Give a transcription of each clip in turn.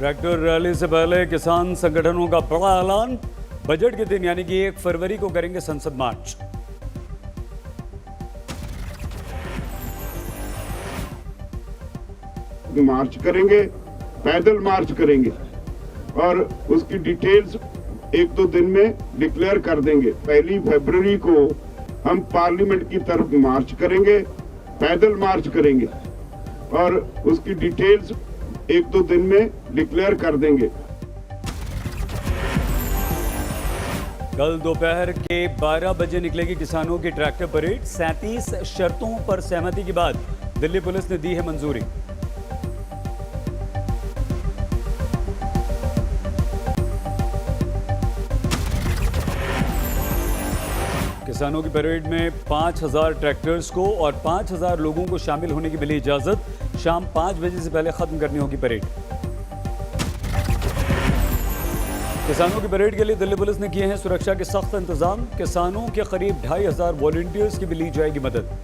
Tractor rally से पहले किसान संगठनों का बड़ा ऐलान, बजट के दिन यानी कि 1 फरवरी को करेंगे संसद मार्च। मार्च करेंगे, पैदल मार्च करेंगे और उसकी डिटेल्स 1-2 दिन में डिक्लेयर कर देंगे। 1 फरवरी को हम पार्लियामेंट की तरफ मार्च करेंगे, पैदल मार्च करेंगे और उसकी डिटेल्स 1-2 दिन में डिक्लेयर कर देंगे। कल दोपहर के 12 बजे निकलेगी किसानों की ट्रैक्टर परेड। 37 शर्तों पर सहमति के बाद दिल्ली पुलिस ने दी है मंजूरी। किसानों की परेड में 5000 ट्रैक्टर्स को और 5000 लोगों को शामिल होने की मिली इजाजत। शाम 5 बजे से पहले खत्म करनी होगी परेड। किसानों की परेड के लिए दिल्ली पुलिस ने किए हैं सुरक्षा के सख्त इंतजाम। किसानों के करीब 2500 वॉलंटियर्स की भी ली जाएगी मदद।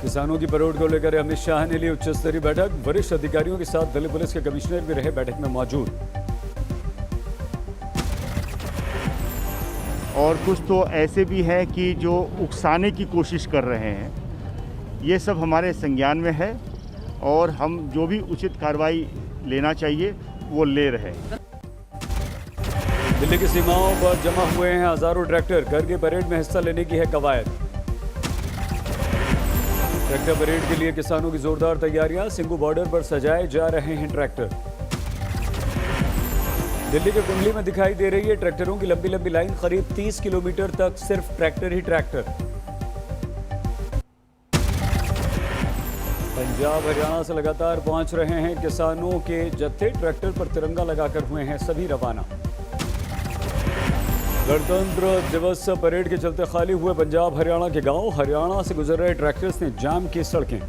किसानों की परेड को लेकर अमित शाह ने ली उच्च स्तरीय बैठक। वरिष्ठ अधिकारियों के साथ दिल्ली पुलिस के कमिश्नर भी रहे बैठक में मौजूद। और कुछ तो ऐसे भी हैं कि जो उकसाने की कोशिश कर रहे हैं। ये सब हमारे संज्ञान में है और हम जो भी उचित कार्रवाई लेना चाहिए वो ले रहे हैं। दिल्ली की सीमाओं पर जमा हुए हैं हजारों ट्रैक्टर। करगिल परेड में हिस्सा लेने की है कवायद। ट्रैक्टर परेड के लिए किसानों की जोरदार तैयारियां। सिंघू बॉर्डर पर सजाए जा रहे हैं ट्रैक्टर। दिल्ली के कुंडली में दिखाई दे रही है ट्रैक्टरों की लंबी लंबी लाइन। करीब 30 किलोमीटर तक सिर्फ ट्रैक्टर ही ट्रैक्टर। पंजाब हरियाणा से लगातार पहुंच रहे हैं किसानों के जत्थे। ट्रैक्टर पर तिरंगा लगाकर हुए हैं सभी रवाना। गणतंत्र दिवस परेड के चलते खाली हुए पंजाब हरियाणा के गांव। हरियाणा से गुजर रहे ट्रैक्टर्स ने जाम की सड़कें।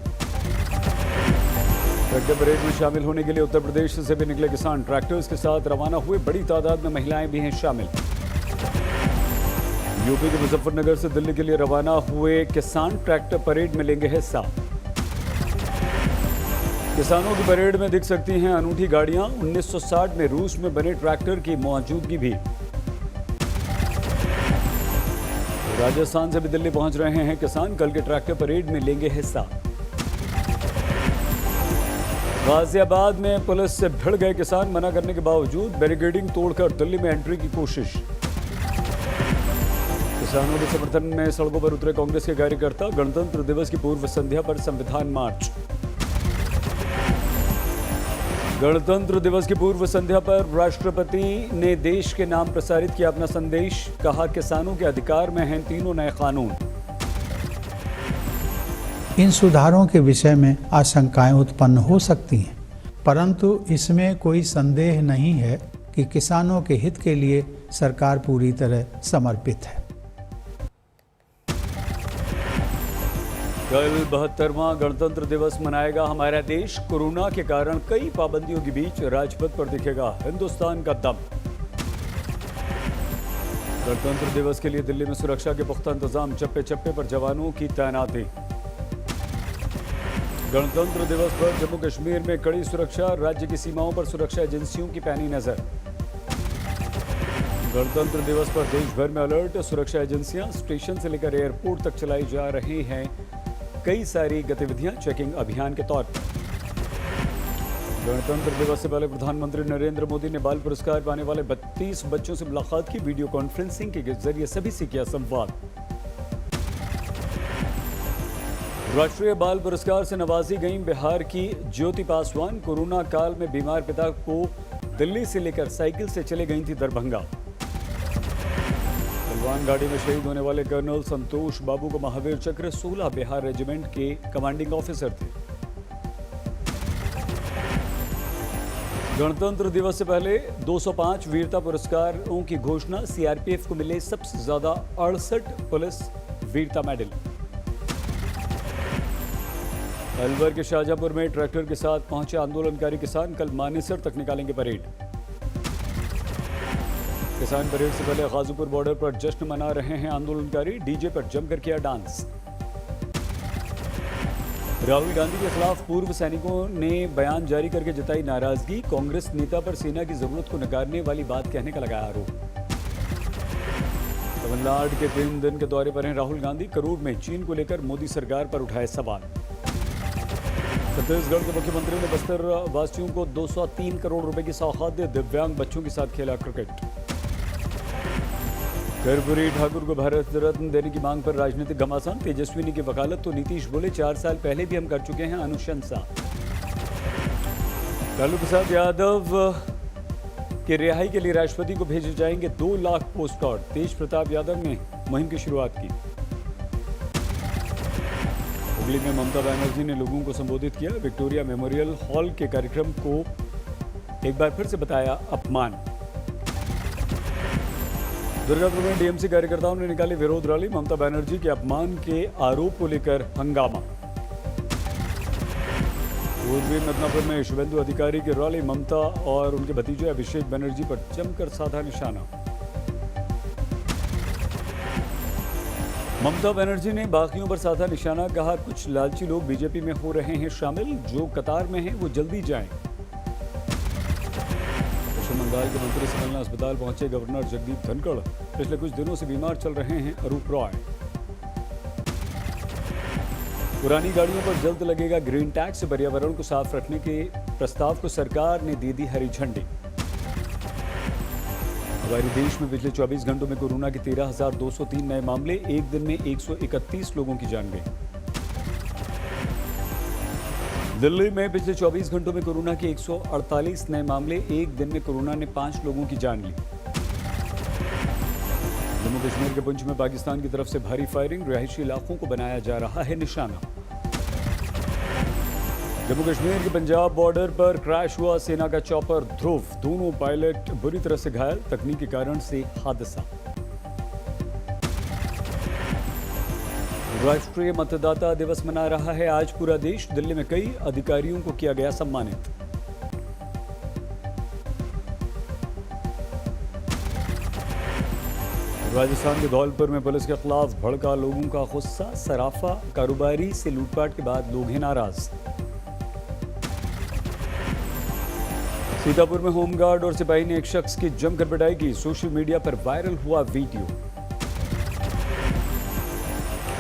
ट्रैक्टर परेड में शामिल होने के लिए उत्तर प्रदेश से भी निकले किसान। ट्रैक्टर्स के साथ रवाना हुए। बड़ी तादाद में महिलाएं भी हैं शामिल। यूपी के मुजफ्फरनगर से दिल्ली के लिए रवाना हुए किसान ट्रैक्टर परेड में लेंगे हिस्सा। किसानों की परेड में दिख सकती हैं अनूठी गाड़ियां। 1960 में रूस में बने ट्रैक्टर की मौजूदगी भी। राजस्थान से भी दिल्ली पहुंच रहे हैं किसान। कल के ट्रैक्टर परेड में लेंगे हिस्सा। गाजियाबाद में पुलिस से भिड़ गए किसान। मना करने के बावजूद बैरिकेडिंग तोड़कर दिल्ली में एंट्री की कोशिश। किसानों के समर्थन में सड़कों पर उतरे कांग्रेस के कार्यकर्ता। गणतंत्र दिवस की पूर्व संध्या पर संविधान मार्च। गणतंत्र दिवस की पूर्व संध्या पर राष्ट्रपति ने देश के नाम प्रसारित किया अपना संदेश। कहा किसानों के अधिकार में हैं तीनों नए कानून। इन सुधारों के विषय में आशंकाएं उत्पन्न हो सकती हैं, परंतु इसमें कोई संदेह नहीं है कि किसानों के हित के लिए सरकार पूरी तरह समर्पित है। कल 72वां गणतंत्र दिवस मनाएगा हमारा देश। कोरोना के कारण कई पाबंदियों के बीच राजपथ पर दिखेगा हिंदुस्तान का दम। गणतंत्र दिवस के लिए दिल्ली में सुरक्षा के पुख्ता इंतजाम। चप्पे चप्पे पर जवानों की तैनाती। गणतंत्र दिवस पर जम्मू कश्मीर में कड़ी सुरक्षा। राज्य की सीमाओं पर सुरक्षा एजेंसियों की पैनी नजर। गणतंत्र दिवस पर देश भर में अलर्ट। सुरक्षा एजेंसियां स्टेशन से लेकर एयरपोर्ट तक चलाई जा रही हैं कई सारी गतिविधियां चेकिंग अभियान के तौर पर। गणतंत्र दिवस से पहले प्रधानमंत्री नरेंद्र मोदी ने बाल पुरस्कार पाने वाले 32 बच्चों से मुलाकात की। वीडियो कॉन्फ्रेंसिंग के जरिए सभी से किया संवाद। राष्ट्रीय बाल पुरस्कार से नवाजी गई बिहार की ज्योति पासवान। कोरोना काल में बीमार पिता को दिल्ली से लेकर साइकिल से चले गई थी दरभंगा। बलवान गाड़ी में शहीद होने वाले कर्नल संतोष बाबू को महावीर चक्र। 16 बिहार रेजिमेंट के कमांडिंग ऑफिसर थे। गणतंत्र दिवस से पहले 205 वीरता पुरस्कारों की घोषणा। सीआरपीएफ को मिले सबसे ज्यादा 68 पुलिस वीरता मेडल। अलवर के शाहजहांपुर में ट्रैक्टर के साथ पहुंचे आंदोलनकारी किसान। कल मानेसर तक निकालेंगे परेड। किसान परेड से पहले गाजीपुर बॉर्डर पर जश्न मना रहे हैं आंदोलनकारी, डीजे पर जमकर किया डांस। राहुल गांधी के खिलाफ पूर्व सैनिकों ने बयान जारी करके जताई नाराजगी, कांग्रेस नेता पर सेना की जरूरत को नकारने वाली बात कहने का लगाया आरोप। तमिलनाडु के 3 दिन के दौरे पर हैं राहुल गांधी, करूर में चीन को लेकर मोदी सरकार पर उठाए सवाल। छत्तीसगढ़ के मुख्यमंत्री ने बस्तर वासियों को 203 करोड़ रुपए की सौगात दी, दिव्यांग बच्चों के साथ खेला क्रिकेट। कर्पूरी ठाकुर को भारत रत्न देने की मांग पर राजनीतिक घमासान, तेजस्विनी की वकालत तो नीतीश बोले 4 साल पहले भी हम कर चुके हैं अनुशंसा। लालू प्रसाद यादव के रिहाई के लिए राष्ट्रपति को भेजे जाएंगे 2 लाख पोस्ट कार्ड, तेज प्रताप यादव ने मुहिम की शुरुआत की। हुगली में ममता बनर्जी ने लोगों को संबोधित किया, विक्टोरिया मेमोरियल हॉल के कार्यक्रम को एक बार फिर से बताया अपमान। दुर्गापुर में डीएमसी कार्यकर्ताओं ने निकाली विरोध रैली, ममता बनर्जी के अपमान के आरोप को लेकर हंगामा। पूर्वी मिदनापुर में शुभेंदु अधिकारी की रैली, ममता और उनके भतीजे अभिषेक बनर्जी पर जमकर साधा निशाना। ममता बनर्जी ने बाकियों पर साधा निशाना, कहा कुछ लालची लोग बीजेपी में हो रहे हैं शामिल, जो कतार में हैं वो जल्दी जाएं। पश्चिम बंगाल के मंत्री से मिलने अस्पताल पहुंचे गवर्नर जगदीप धनखड़, पिछले कुछ दिनों से बीमार चल रहे हैं अरूप रॉय। पुरानी गाड़ियों पर जल्द लगेगा ग्रीन टैक्स, पर्यावरण को साफ रखने के प्रस्ताव को सरकार ने दे दी हरी झंडी। हमारे देश में पिछले 24 घंटों में कोरोना के 13,203 नए मामले, एक दिन में 131 लोगों की जान गई। दिल्ली में पिछले 24 घंटों में कोरोना के 148 नए मामले, एक दिन में कोरोना ने 5 लोगों की जान ली। जम्मू कश्मीर के पुंछ में पाकिस्तान की तरफ से भारी फायरिंग, रिहायशी इलाकों को बनाया जा रहा है निशाना। जम्मू कश्मीर के पंजाब बॉर्डर पर क्रैश हुआ सेना का चॉपर ध्रुव, दोनों पायलट बुरी तरह से घायल, तकनीकी कारण से हादसा। राष्ट्रीय मतदाता दिवस मना रहा है आज पूरा देश, दिल्ली में कई अधिकारियों को किया गया सम्मानित। राजस्थान के धौलपुर में पुलिस के खिलाफ भड़का लोगों का गुस्सा, सराफा कारोबारी से लूटपाट के बाद लोग हैं नाराज। सीतापुर में होमगार्ड और सिपाही ने एक शख्स की जमकर पिटाई की, सोशल मीडिया पर वायरल हुआ वीडियो।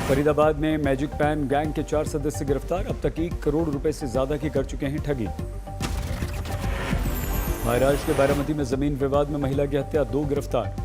फरीदाबाद में मैजिक पैन गैंग के 4 सदस्य गिरफ्तार, अब तक 1 करोड़ रुपए से ज्यादा की कर चुके हैं ठगी। महाराष्ट्र के बारामती में जमीन विवाद में महिला की हत्या, 2 गिरफ्तार।